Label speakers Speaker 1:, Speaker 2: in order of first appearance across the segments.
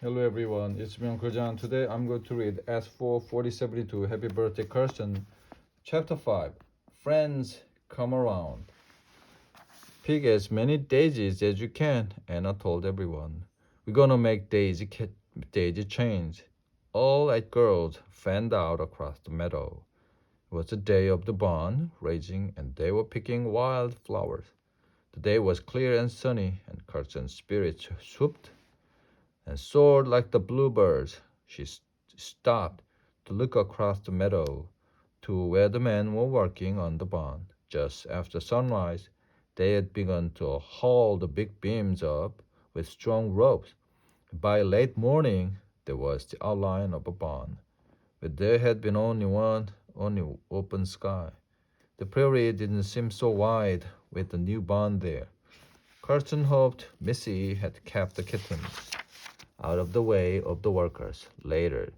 Speaker 1: Hello everyone, it's me Uncle John. Today I'm going to read S4 4072 Happy Birthday Kirsten, Chapter 5 Friends Come Around. Pick as many daisies as you can, Anna told everyone. We're gonna make daisy chains. All 8 girls fanned out across the meadow. It was the day of the barn raising, and they were picking wild flowers. The day was clear and sunny, and Kirsten's spirits swooped and soared like the bluebirds. She stopped to look across the meadow to where the men were working on the barn. Just after sunrise, they had begun to haul the big beams up with strong ropes. By late morning, there was the outline of a barn, but there had been only open sky. The prairie didn't seem so wide with the new barn there. Carson hoped Missy had kept the kittens out of the way of the workers. Later,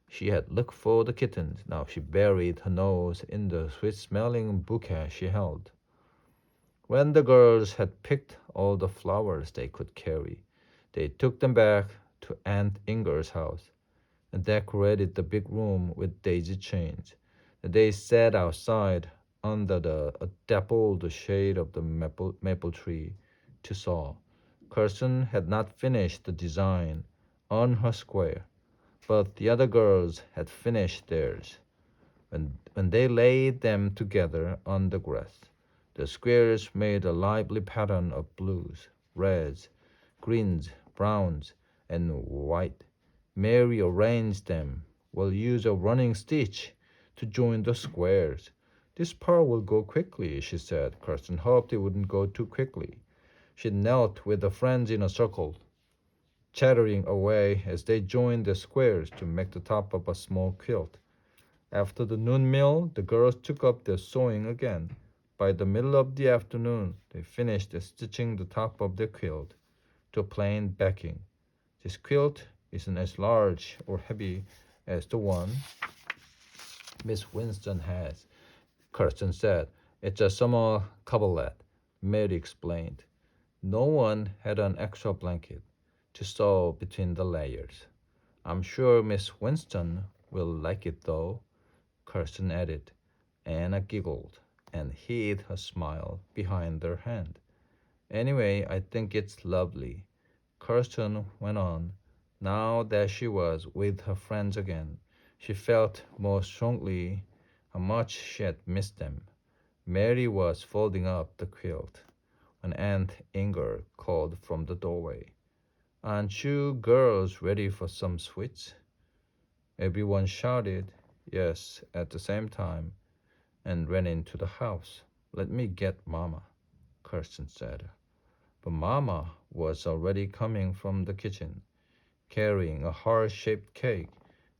Speaker 1: she had looked for the kittens. Now she buried her nose in the sweet-smelling bouquet she held. When the girls had picked all the flowers they could carry, they took them back to Aunt Inger's house and decorated the big room with daisy chains. They sat outside under the dappled shade of the maple tree to sew. Kirsten had not finished the design on her square, but the other girls had finished theirs. When they laid them together on the grass, the squares made a lively pattern of blues, reds, greens, browns, and white. Mary arranged them. We'll use a running stitch to join the squares. This part will go quickly, she said. Kirsten hoped it wouldn't go too quickly. She knelt with her friends in a circle, chattering away as they joined the squares to make the top of a small quilt. After the noon meal, the girls took up their sewing again. By the middle of the afternoon, they finished stitching the top of the quilt to a plain backing. This quilt isn't as large or heavy as the one Miss Winston has, Kirsten said. It's a summer coverlet, Mary explained. No one had an extra blanket to sew between the layers. I'm sure Miss Winston will like it though, Kirsten added. Anna giggled and hid her smile behind her hand. Anyway, I think it's lovely, Kirsten went on. Now that she was with her friends again, she felt more strongly how much she had missed them. Mary was folding up the quilt when Aunt Inger called from the doorway. Aren't you girls ready for some sweets? Everyone shouted yes at the same time and ran into the house. Let me get Mama, Kirsten said. But Mama was already coming from the kitchen, carrying a heart-shaped cake.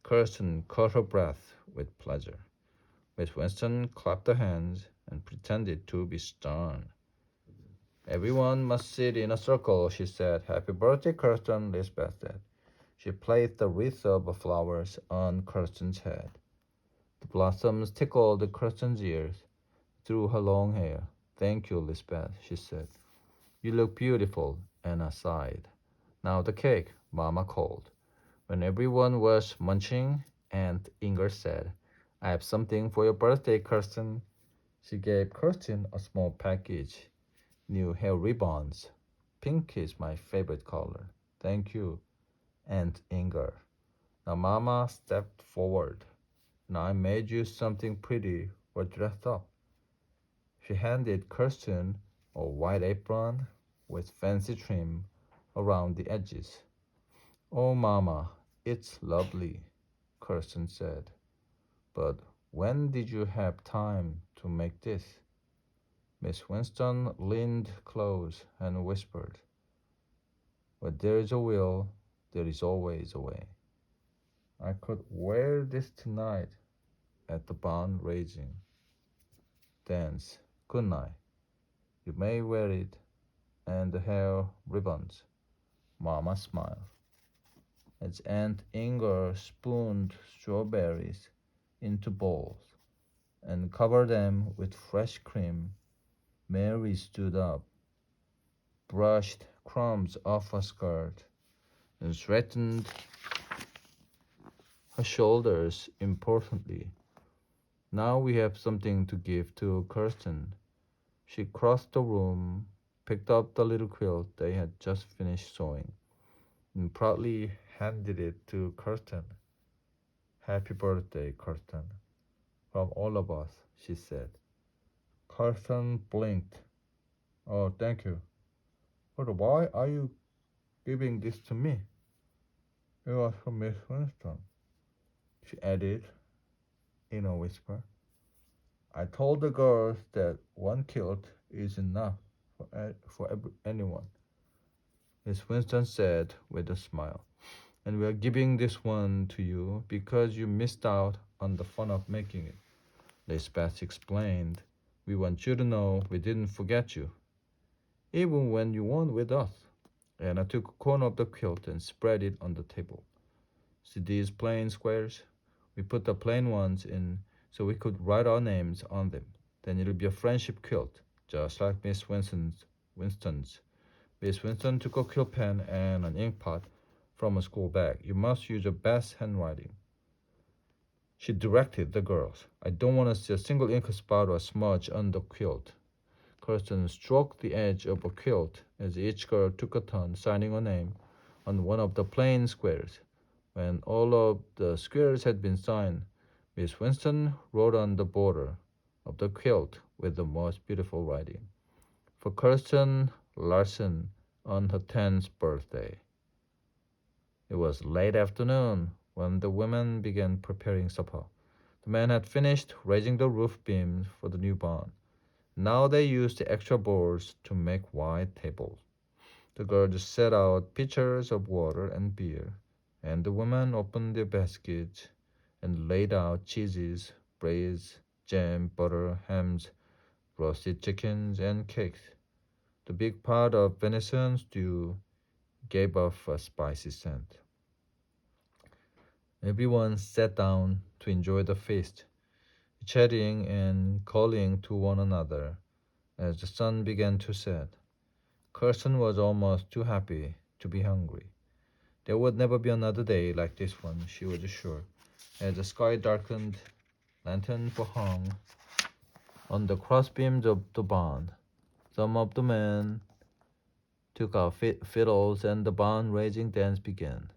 Speaker 1: Kirsten caught her breath with pleasure. Miss Winston clapped her hands and pretended to be stern. Everyone must sit in a circle, she said. Happy birthday, Kirsten, Lisbeth said. She placed the wreath of flowers on Kirsten's head. The blossoms tickled Kirsten's ears through her long hair. Thank you, Lisbeth, she said. You look beautiful, Anna sighed. Now the cake, Mama called. When everyone was munching, Aunt Inger said, I have something for your birthday, Kirsten. She gave Kirsten a small package. New hair ribbons. Pink is my favorite color. Thank you, Aunt Inger. Now Mama stepped forward. Now I made you something pretty for dress up. She handed Kirsten a white apron with fancy trim around the edges. Oh, Mama, it's lovely, Kirsten said. But when did you have time to make this? Miss Winston leaned close and whispered, where there is a will, there is always a way. I could wear this tonight at the barn raising. Dance. Good night. You may wear it and the hair ribbons. Mama smiled. As Aunt Inger spooned strawberries into bowls and covered them with fresh cream, Mary stood up, brushed crumbs off her skirt, and straightened her shoulders importantly. Now we have something to give to Kirsten. She crossed the room, picked up the little quilt they had just finished sewing, and proudly handed it to Kirsten. Happy birthday, Kirsten. From all of us, she said. Kirsten blinked. Oh, thank you. But why are you giving this to me? It was for Miss Winston, she added in a whisper. I told the girls that one kilt is enough for anyone, Miss Winston said with a smile. And we are giving this one to you because you missed out on the fun of making it. Lisbeth explained. We want you to know we didn't forget you, even when you weren't with us. And I took a corner of the quilt and spread it on the table. See these plain squares? We put the plain ones in so we could write our names on them. Then it'll be a friendship quilt, just like Winston's. Miss Winston took a quilt pen and an ink pot from a school bag. You must use your best handwriting, she directed the girls. I don't want to see a single ink spot or smudge on the quilt. Kirsten stroked the edge of a quilt as each girl took a turn signing a name on one of the plain squares. When all of the squares had been signed, Miss Winston wrote on the border of the quilt with the most beautiful writing. For Kirsten Larson on her 10th birthday. It was late afternoon when the women began preparing supper. The men had finished raising the roof beams for the new barn. Now they used the extra boards to make wide tables. The girls set out pitchers of water and beer, and the women opened their baskets and laid out cheeses, breads, jam, butter, hams, roasted chickens, and cakes. The big pot of venison stew gave off a spicy scent. Everyone sat down to enjoy the feast, chatting and calling to one another as the sun began to set. Kirsten was almost too happy to be hungry. There would never be another day like this one, she was sure. As the sky darkened, lanterns were hung on the crossbeams of the barn. Some of the men took out fiddles and the barn-raising dance began.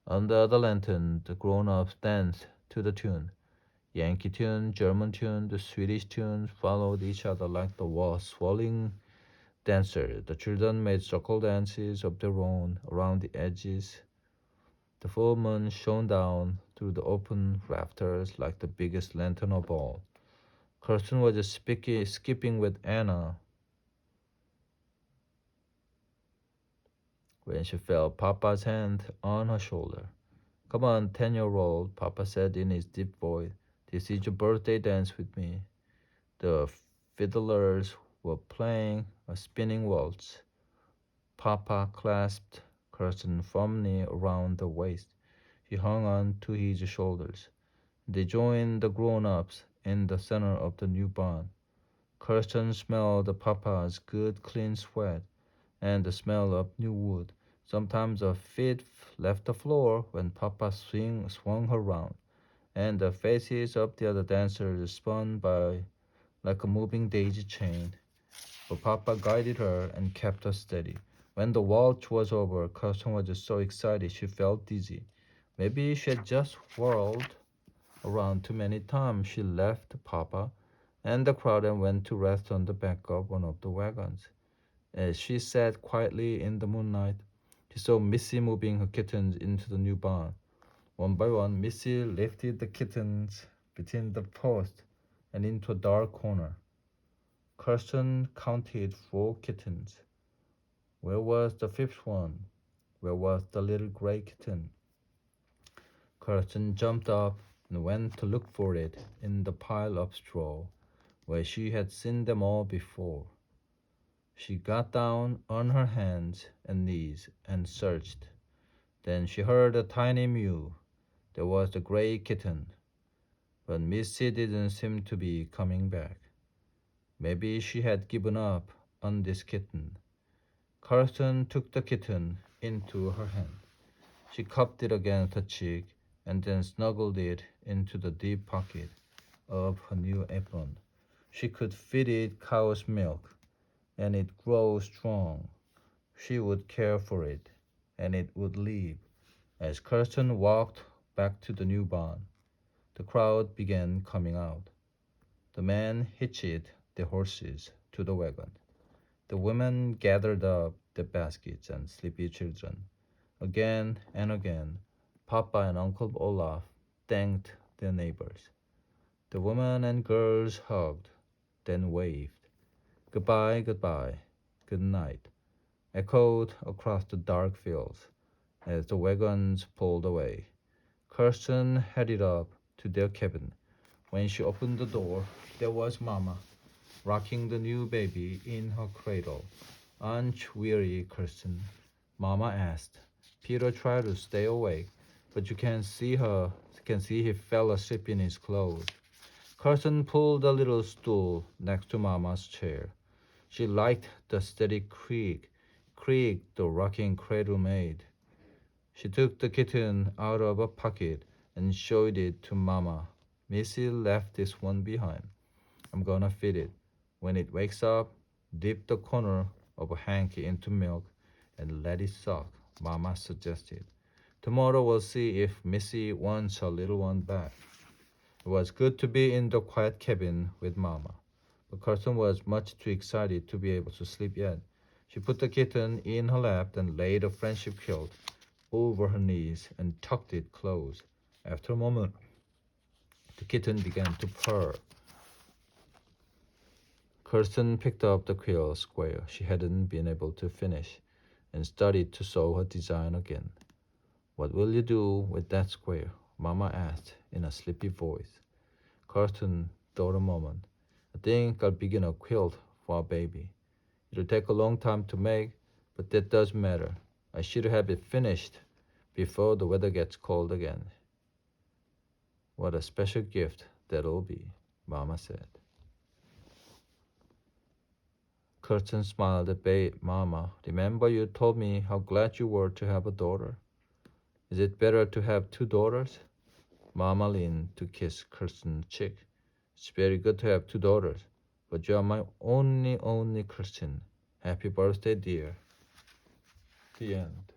Speaker 1: Under the lantern, the grown-ups danced to the tune. Yankee tune, German tune, the Swedish tunes followed each other like the walls swirling dancers. The children made circle dances of their own around the edges. The full moon shone down through the open rafters like the biggest lantern of all. Kirsten was just skipping with Anna when she felt Papa's hand on her shoulder. Come on, 10-year-old, Papa said in his deep voice. This is your birthday dance with me. The fiddlers were playing a spinning waltz. Papa clasped Kirsten firmly around the waist. She hung on to his shoulders. They joined the grown-ups in the center of the new barn. Kirsten smelled Papa's good clean sweat and the smell of new wood. Sometimes her feet left the floor when Papa swung her round, and the faces of the other dancers spun by like a moving daisy chain. But Papa guided her and kept her steady. When the waltz was over, Kirsten was just so excited she felt dizzy. Maybe she had just whirled around too many times. She left Papa and the crowd and went to rest on the back of one of the wagons. As she sat quietly in the moonlight, she saw Missy moving her kittens into the new barn. One by one, Missy lifted the kittens between the posts and into a dark corner. Kirsten counted 4 kittens. Where was the 5th one? Where was the little gray kitten? Kirsten jumped up and went to look for it in the pile of straw, where she had seen them all before. She got down on her hands and knees and searched. Then she heard a tiny mew. There was the gray kitten. But Missy didn't seem to be coming back. Maybe she had given up on this kitten. Kirsten took the kitten into her hand. She cupped it against her cheek and then snuggled it into the deep pocket of her new apron. She could feed it cow's milk, and it grow strong. She would care for it, and it would live. As Kirsten walked back to the new barn, the crowd began coming out. The men hitched the horses to the wagon. The women gathered up the baskets and sleepy children. Again and again, Papa and Uncle Olaf thanked their neighbors. The women and girls hugged, then waved. Goodbye, goodbye, good night, echoed across the dark fields as the wagons pulled away. Kirsten headed up to their cabin. When she opened the door, there was Mama, rocking the new baby in her cradle. Aren't you weary, Kirsten? Mama asked. Peter tried to stay awake, but you can see he fell asleep in his clothes. Kirsten pulled a little stool next to Mama's chair. She liked the steady creak the rocking cradle made. She took the kitten out of a pocket and showed it to Mama. Missy left this one behind. I'm gonna feed it. When it wakes up, dip the corner of a hanky into milk and let it suck, Mama suggested. Tomorrow we'll see if Missy wants her little one back. It was good to be in the quiet cabin with Mama, but Kirsten was much too excited to be able to sleep yet. She put the kitten in her lap and laid a friendship quilt over her knees and tucked it close. After a moment, the kitten began to purr. Kirsten picked up the quilt square she hadn't been able to finish and started to sew her design again. What will you do with that square? Mama asked in a sleepy voice. Kirsten thought a moment. I think I'll begin a quilt for our baby. It'll take a long time to make, but that doesn't matter. I should have it finished before the weather gets cold again. What a special gift that'll be, Mama said. Kirsten smiled at Mama. Remember you told me how glad you were to have a daughter? Is it better to have two daughters? Mama leaned to kiss Kirsten's cheek. It's very good to have two daughters, but you are my only Kirsten. Happy birthday, dear. The end.